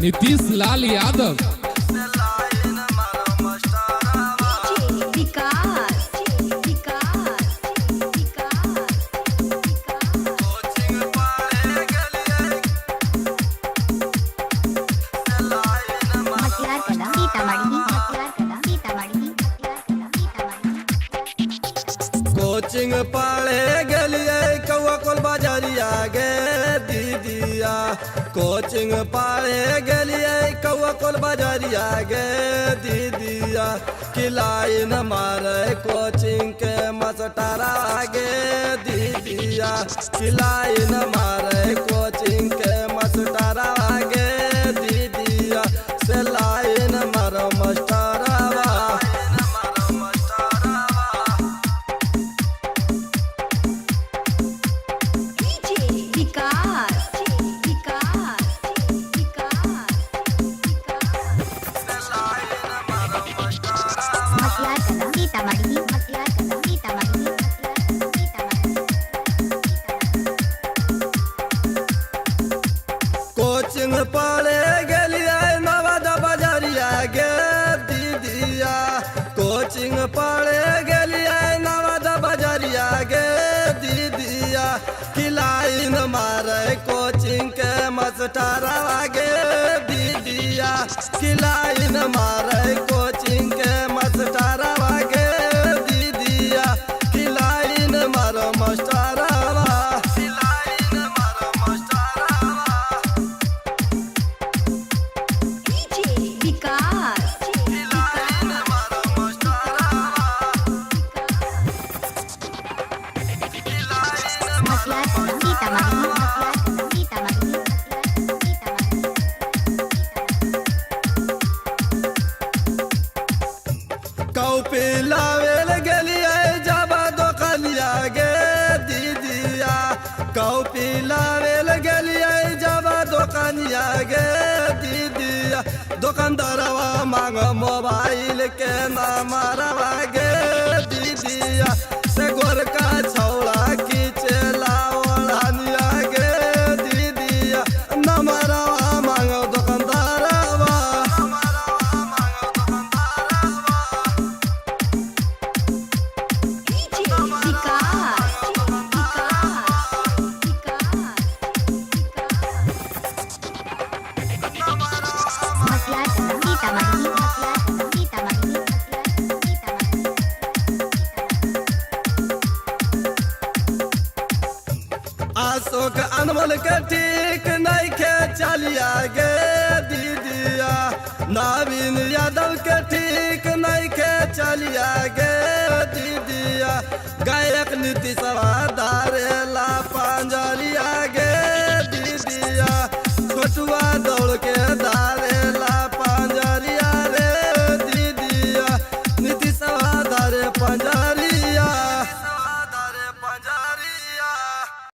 Nitish Lal Yadav. Coaching पढ़े गलिए कौआ कोल बाजारिया गे दीदिया। कोचिंग पढ़े गलिए कौआ कोल बाजारिया गे दीदिया। किलाइन मारे कोचिंग के मस्टरा गे दीदिया। किलाइन मारे कोचिंग के मस्टरा गे दीदिया। से लाइन मारो मस्टरा कोचिंग पढ़े गलिए नवादा बाजारिया गे दीदिया। कोचिंग पढ़े गलिए नवादा बाजारिया गे दीदिया। किलाइन मारे कोचिंग के मस्टरा गे दीदिया। किलाइन मारे कोचिंग के मस्टरा गे दीदिया। किलाइन मारो मस्टरा कौपी लावेल गलिए जाबा दोकानिया गे दीदिया। कौपी लावेल गलिए जाबा दोकानिया गे दीदिया। दुकानदारवा मांग मोबाइल के नंबरवा गे दीदिया। से गोरका छौड़ा खींचे लावड़ानिया गे दीदिया। नंबरवा मांग दुकानदारवा। अशोक अनमोल के ठीक नहीं के चलिया गे दीदिया। नवीन यादव के ठीक नहीं के चलिया गे दीदिया। गायक नीतीश धारेला पंजरिया गे